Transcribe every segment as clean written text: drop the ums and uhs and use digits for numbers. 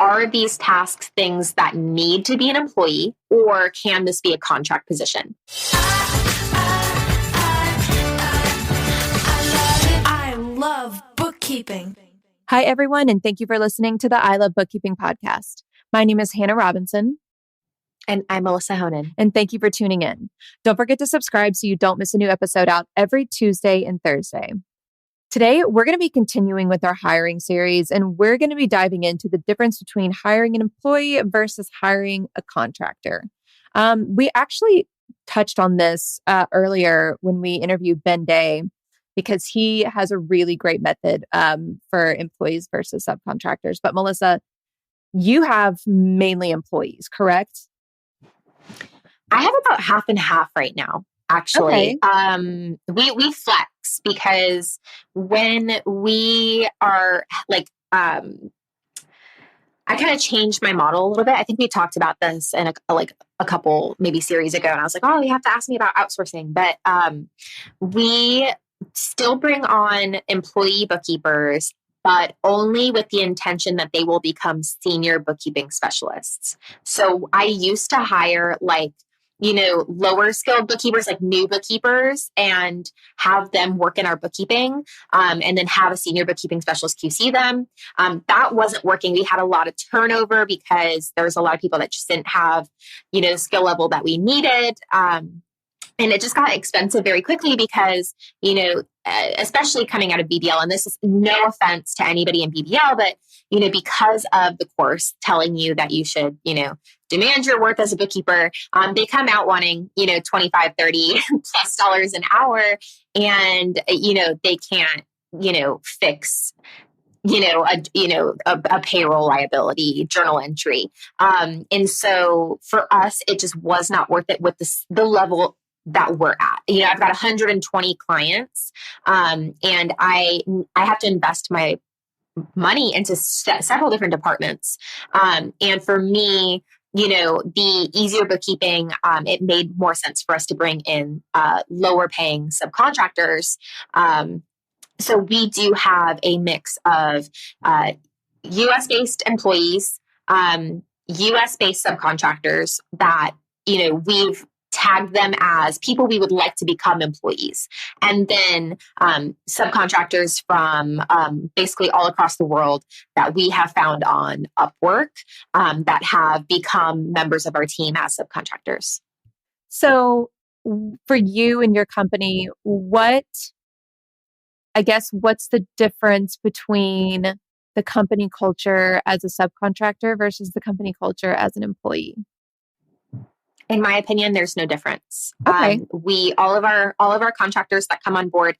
are these tasks things that need to be an employee, or can this be a contract position? I love bookkeeping. Hi, everyone, and thank you for listening to the I Love Bookkeeping podcast. My name is Hannah Robinson. And I'm Melissa Honan. And thank you for tuning in. Don't forget to subscribe so you don't miss a new episode out every Tuesday and Thursday. Today, we're going to be continuing with our hiring series, and we're going to be diving into the difference between hiring an employee versus hiring a contractor. We actually touched on this earlier when we interviewed Ben Day, because he has a really great method for employees versus subcontractors. But Melissa, you have mainly employees, correct? I have about half and half right now, actually. Okay. We flex because when we are I kind of changed my model a little bit. I think we talked about this in a couple maybe series ago, and I was like, oh, you have to ask me about outsourcing. But we still bring on employee bookkeepers, but only with the intention that they will become senior bookkeeping specialists. So I used to hire lower skilled bookkeepers, like new bookkeepers, and have them work in our bookkeeping, and then have a senior bookkeeping specialist QC them. That wasn't working. We had a lot of turnover because there was a lot of people that just didn't have, the skill level that we needed. And it just got expensive very quickly because, especially coming out of BBL, and this is no offense to anybody in BBL, but, because of the course telling you that you should, demand your worth as a bookkeeper, they come out wanting, 25, 30 plus dollars an hour. And, they can't, fix a payroll liability, journal entry. And so for us, it just was not worth it with the level that we're at. I've got 120 clients, and I have to invest my money into several different departments. And for me, the easier bookkeeping, it made more sense for us to bring in lower paying subcontractors. So we do have a mix of US based employees, US based subcontractors that, we've tagged them as people we would like to become employees. And then subcontractors from basically all across the world that we have found on Upwork that have become members of our team as subcontractors. So for you and your company, what's the difference between the company culture as a subcontractor versus the company culture as an employee? In my opinion, there's no difference. Okay. All of our contractors that come on board,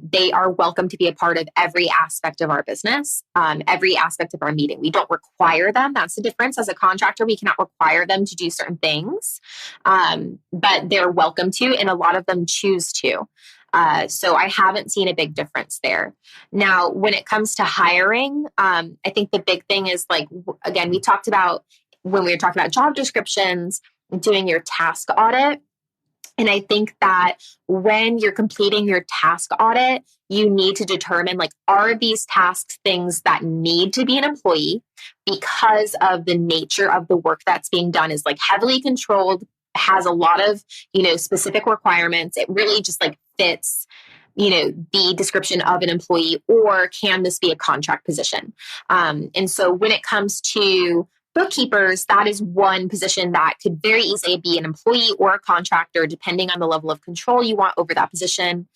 they are welcome to be a part of every aspect of our business, every aspect of our meeting. We don't require them. That's the difference. As a contractor, we cannot require them to do certain things, but they're welcome to, and a lot of them choose to. So I haven't seen a big difference there. Now, when it comes to hiring, I think the big thing is again, we talked about when we were talking about job descriptions, doing your task audit. And I think that when you're completing your task audit, you need to determine, are these tasks things that need to be an employee because of the nature of the work that's being done is heavily controlled, has a lot of, specific requirements. It really just fits, the description of an employee, or can this be a contract position? And so when it comes to bookkeepers, that is one position that could very easily be an employee or a contractor, depending on the level of control you want over that position.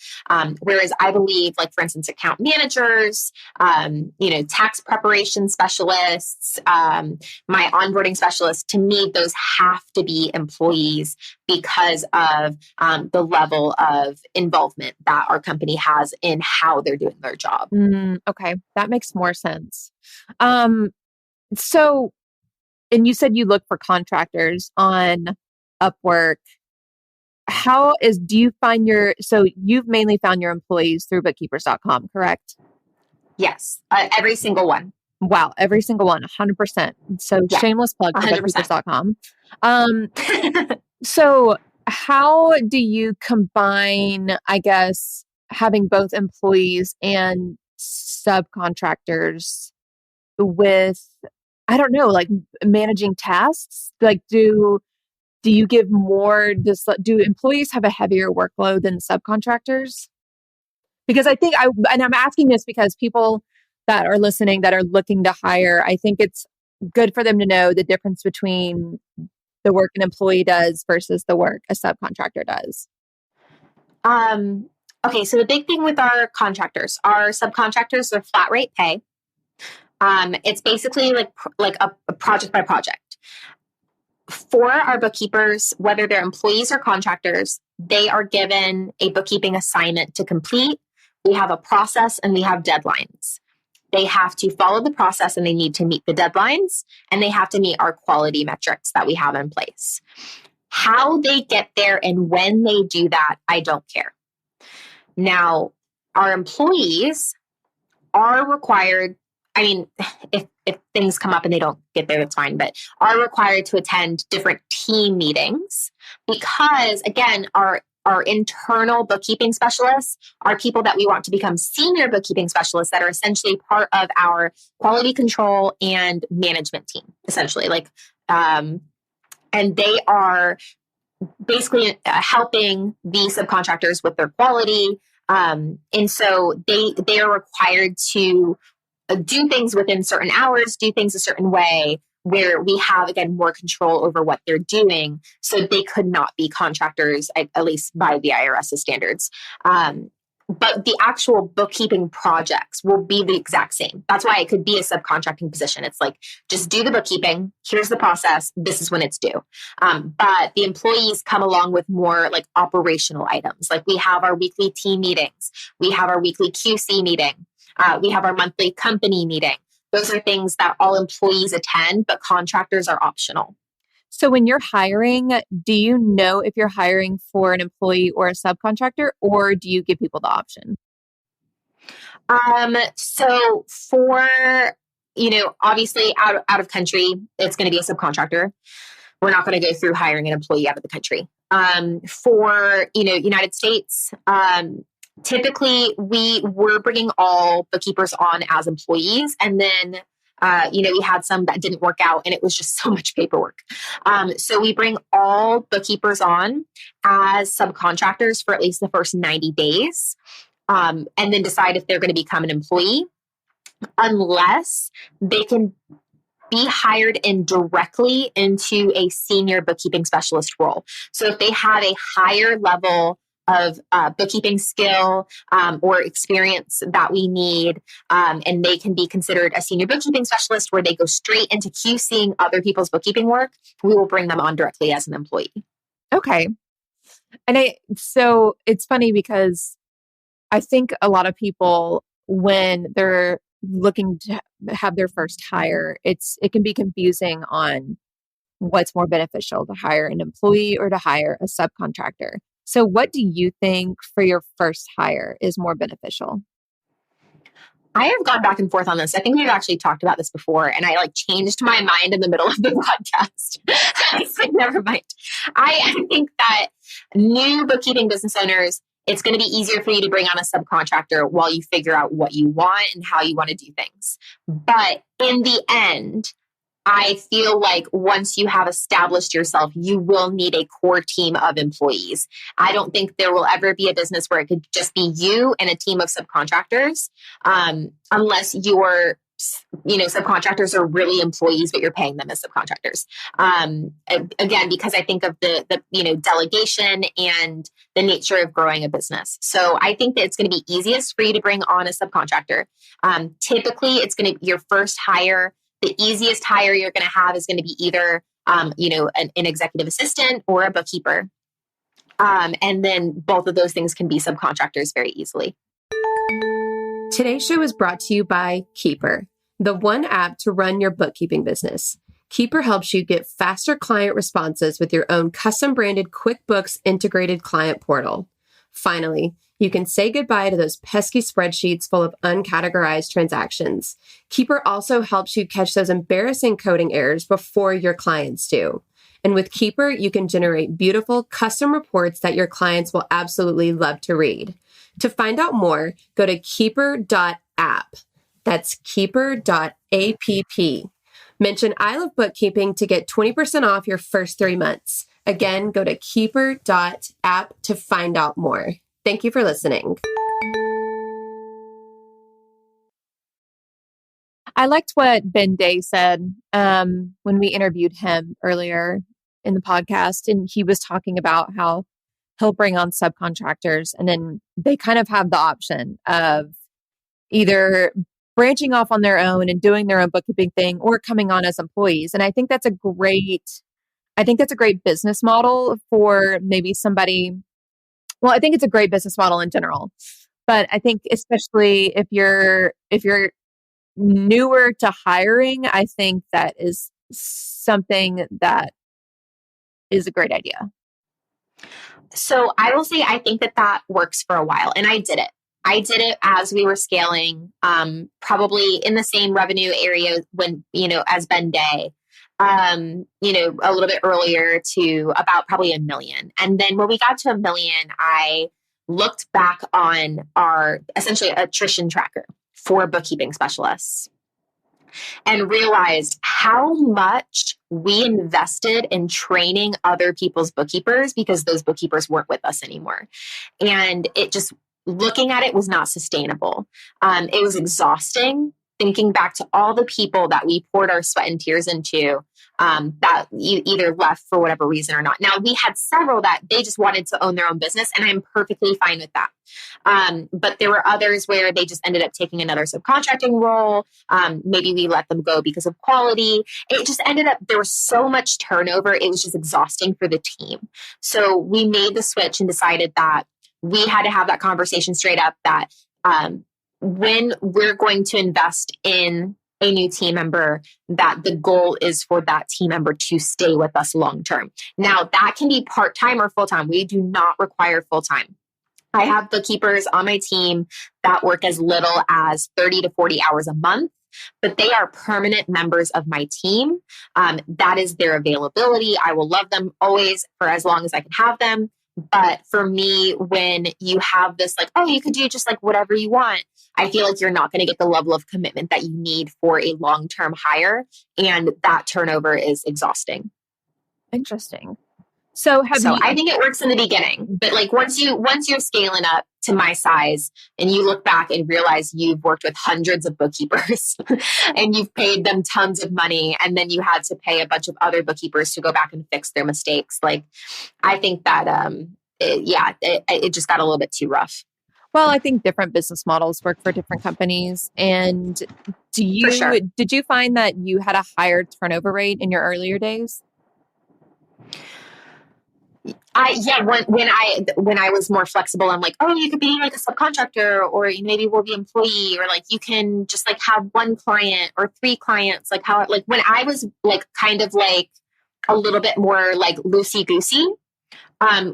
Whereas I believe, for instance, account managers, tax preparation specialists, my onboarding specialists, to me, those have to be employees because of the level of involvement that our company has in how they're doing their job. Okay, that makes more sense. And you said you look for contractors on Upwork. You've mainly found your employees through bookkeepers.com, correct? Yes. Every single one. Wow. Every single one, 100%. So yeah, shameless plug for 100%. bookkeepers.com. So how do you combine, I guess, having both employees and subcontractors with I don't know, like managing tasks? Like, do you give more, do employees have a heavier workload than subcontractors? Because and I'm asking this because people that are listening that are looking to hire, I think it's good for them to know the difference between the work an employee does versus the work a subcontractor does. Okay, so the big thing with our subcontractors are flat rate pay. It's basically like a project by project. For our bookkeepers, whether they're employees or contractors, they are given a bookkeeping assignment to complete. We have a process and we have deadlines. They have to follow the process and they need to meet the deadlines, and they have to meet our quality metrics that we have in place. How they get there and when they do that, I don't care. Now, our employees are required, if things come up and they don't get there, that's fine, but are required to attend different team meetings because, again, our internal bookkeeping specialists are people that we want to become senior bookkeeping specialists that are essentially part of our quality control and management team, essentially. And they are basically helping the subcontractors with their quality. And so they are required to do things within certain hours, do things a certain way, where we have, again, more control over what they're doing. So they could not be contractors, at least by the IRS's standards. But the actual bookkeeping projects will be the exact same. That's why it could be a subcontracting position. It's like, just do the bookkeeping. Here's the process. This is when it's due. But the employees come along with more like operational items. Like we have our weekly team meetings. We have our weekly QC meeting. We have our monthly company meeting. Those are things that all employees attend, but contractors are optional. So when you're hiring, do you know if you're hiring for an employee or a subcontractor, or do you give people the option? So for, obviously out of country, it's going to be a subcontractor. We're not going to go through hiring an employee out of the country. For, United States, typically we're bringing all bookkeepers on as employees, and then we had some that didn't work out and it was just so much paperwork. So we bring all bookkeepers on as subcontractors for at least the first 90 days, and then decide if they're going to become an employee, unless they can be hired in directly into a senior bookkeeping specialist role. So if they have a higher level of bookkeeping skill or experience that we need, and they can be considered a senior bookkeeping specialist where they go straight into QCing other people's bookkeeping work, we will bring them on directly as an employee. Okay. So it's funny because I think a lot of people, when they're looking to have their first hire, it can be confusing on what's more beneficial, to hire an employee or to hire a subcontractor. So what do you think for your first hire is more beneficial? I have gone back and forth on this. I think we've actually talked about this before, and I changed my mind in the middle of the podcast. It's like, never mind. I think that new bookkeeping business owners, it's going to be easier for you to bring on a subcontractor while you figure out what you want and how you want to do things. But in the end, I feel like once you have established yourself, you will need a core team of employees. I don't think there will ever be a business where it could just be you and a team of subcontractors, unless your subcontractors are really employees, but you're paying them as subcontractors. Again, because I think of the delegation and the nature of growing a business. So I think that it's going to be easiest for you to bring on a subcontractor. Typically, it's going to be your first hire. The easiest hire you're going to have is going to be either, an executive assistant or a bookkeeper. And then both of those things can be subcontractors very easily. Today's show is brought to you by Keeper, the one app to run your bookkeeping business. Keeper helps you get faster client responses with your own custom branded QuickBooks integrated client portal. Finally, you can say goodbye to those pesky spreadsheets full of uncategorized transactions. Keeper also helps you catch those embarrassing coding errors before your clients do. And with Keeper, you can generate beautiful custom reports that your clients will absolutely love to read. To find out more, go to keeper.app. That's keeper.app. Mention I Love Bookkeeping to get 20% off your first 3 months. Again, go to keeper.app to find out more. Thank you for listening. I liked what Ben Day said when we interviewed him earlier in the podcast. And he was talking about how he'll bring on subcontractors and then they kind of have the option of either branching off on their own and doing their own bookkeeping thing or coming on as employees. And I think that's a great business model for maybe somebody. Well, I think it's a great business model in general, but I think especially if you're newer to hiring, I think that is something that is a great idea. So I will say, I think that works for a while. And I did it. As we were scaling, probably in the same revenue area when, as Ben Day, a little bit earlier to about probably $1 million. And then when we got to $1 million, I looked back on our essentially attrition tracker for bookkeeping specialists and realized how much we invested in training other people's bookkeepers because those bookkeepers weren't with us anymore. And it just, looking at it was not sustainable. It was exhausting thinking back to all the people that we poured our sweat and tears into that either left for whatever reason or not. Now, we had several that they just wanted to own their own business, and I'm perfectly fine with that. But there were others where they just ended up taking another subcontracting role. Maybe we let them go because of quality. It just ended up, there was so much turnover. It was just exhausting for the team. So we made the switch and decided that we had to have that conversation straight up that when we're going to invest in a new team member, that the goal is for that team member to stay with us long term. Now, that can be part-time or full-time. We do not require full-time. I have bookkeepers on my team that work as little as 30 to 40 hours a month, but they are permanent members of my team. That is their availability. I will love them always for as long as I can have them. But for me, when you have this like, oh, you could do just like whatever you want, I feel like you're not going to get the level of commitment that you need for a long-term hire. And that turnover is exhausting. Interesting. So I think it works in the beginning, but like once you're scaling up to my size and you look back and realize you've worked with hundreds of bookkeepers and you've paid them tons of money, and then you had to pay a bunch of other bookkeepers to go back and fix their mistakes. Like, I think that, it just got a little bit too rough. Well, I think different business models work for different companies. And did you find that you had a higher turnover rate in your earlier days? When I was more flexible, I'm like, oh, you could be like a subcontractor, or maybe we'll be employee, or like you can just like have one client or 3 clients. Like how, like when I was like kind of like a little bit more like loosey goosey,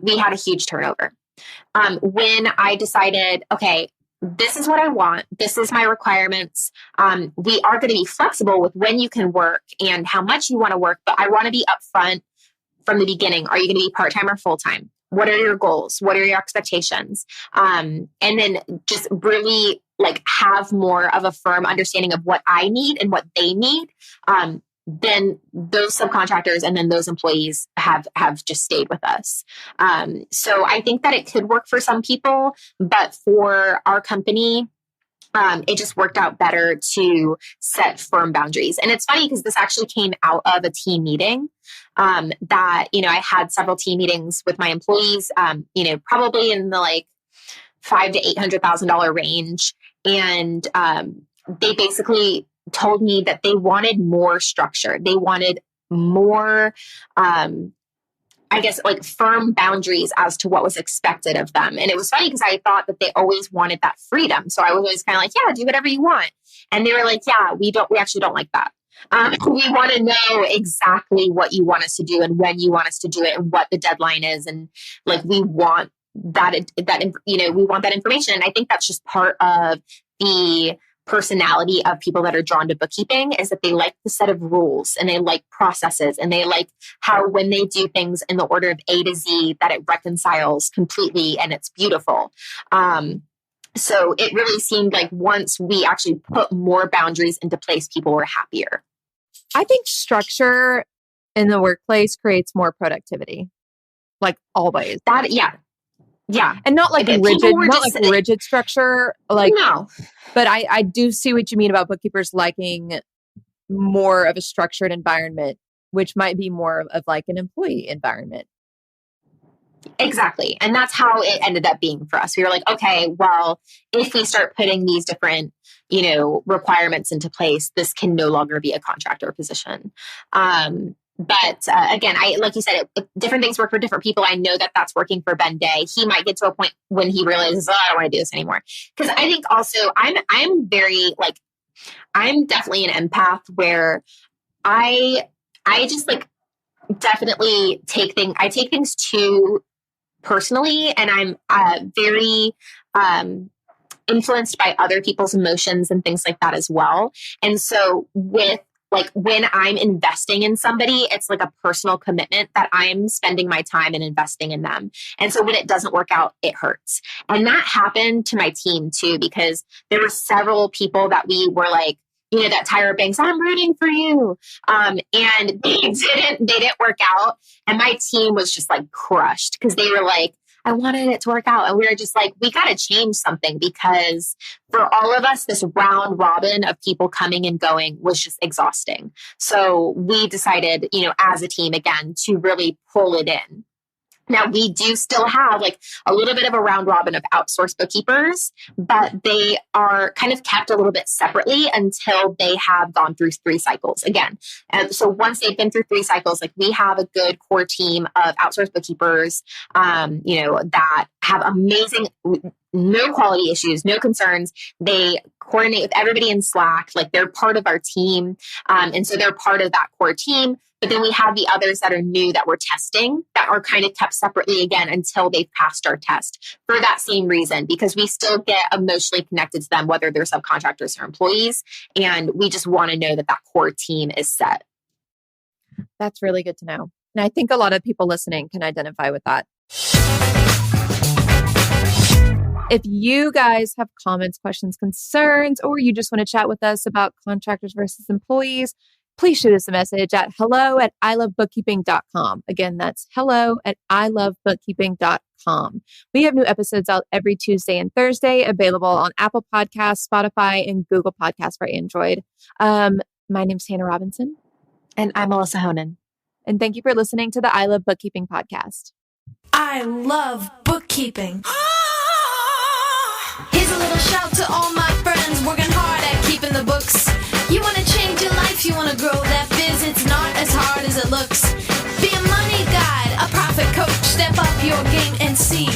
we had a huge turnover. When I decided, okay, this is what I want, this is my requirements. We are going to be flexible with when you can work and how much you want to work, but I want to be upfront from the beginning. Are you going to be part-time or full-time? What are your goals? What are your expectations? And then just really like have more of a firm understanding of what I need and what they need. Then those subcontractors and then those employees have just stayed with us. So I think that it could work for some people, but for our company, it just worked out better to set firm boundaries. And it's funny because this actually came out of a team meeting that, I had several team meetings with my employees, probably in the like $500,000 to $800,000 range. And they basically told me that they wanted more structure. They wanted more, like firm boundaries as to what was expected of them. And it was funny because I thought that they always wanted that freedom. So I was always kind of like, yeah, do whatever you want. And they were like, yeah, we actually don't like that. We want to know exactly what you want us to do and when you want us to do it and what the deadline is. And like, we want we want that information. And I think that's just part of the personality of people that are drawn to bookkeeping, is that they like the set of rules and they like processes and they like how when they do things in the order of A to Z that it reconciles completely and it's beautiful. So it really seemed like once we actually put more boundaries into place, people were happier. I think structure in the workplace creates more productivity, like always. Yeah. And not like rigid structure. Like, no. But I do see what you mean about bookkeepers liking more of a structured environment, which might be more of like an employee environment. Exactly. And that's how it ended up being for us. We were like, okay, well, if we start putting these different, requirements into place, this can no longer be a contractor position. But again, like you said, different things work for different people. I know that that's working for Ben Day. He might get to a point when he realizes, I don't want to do this anymore. Because I think also I'm very I'm definitely an empath where I just definitely take things too personally, and I'm very influenced by other people's emotions and things like that as well. And so with when I'm investing in somebody, it's like a personal commitment that I'm spending my time and investing in them. And so when it doesn't work out, it hurts. And that happened to my team too, because there were several people that we were that Tyra Banks, I'm rooting for you. And they didn't work out. And my team was just crushed because they were like, I wanted it to work out. And we were just like, we got to change something, because for all of us, this round robin of people coming and going was just exhausting. So we decided, as a team again, to really pull it in. Now, we do still have a little bit of a round robin of outsourced bookkeepers, but they are kind of kept a little bit separately until they have gone through 3 cycles again. And so once they've been through 3 cycles, we have a good core team of outsourced bookkeepers, that have amazing, no quality issues, no concerns. They coordinate with everybody in Slack. They're part of our team. And so they're part of that core team. But then we have the others that are new that we're testing that are kind of kept separately again until they've passed our test for that same reason, because we still get emotionally connected to them, whether they're subcontractors or employees. And we just want to know that core team is set. That's really good to know. And I think a lot of people listening can identify with that. If you guys have comments, questions, concerns, or you just want to chat with us about contractors versus employees, please shoot us a message at hello@ilovebookkeeping.com. Again, that's hello@ilovebookkeeping.com. We have new episodes out every Tuesday and Thursday, available on Apple Podcasts, Spotify, and Google Podcasts for Android. My name's Hannah Robinson. And I'm Melissa Honan. And thank you for listening to the I Love Bookkeeping podcast. I love bookkeeping. Here's a little shout to all my friends working hard at keeping the books. You want to change your life, you want to grow that biz, it's not as hard as it looks. Be a money guide, a profit coach, step up your game and see